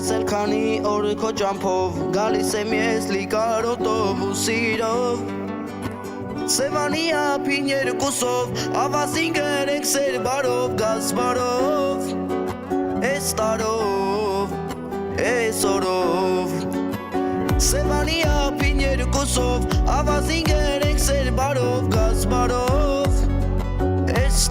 Տեսել քանի օր քո ճամփով գալիս եմ ես լիկարոտով ու սիրով Սևանի ափին երկուսով ավազին գրենք սեր բարով գազ բարով Էս տարով էս օրով Սևանի ափին երկուսով ավազին գրենք սեր բարով գազ բարով Էս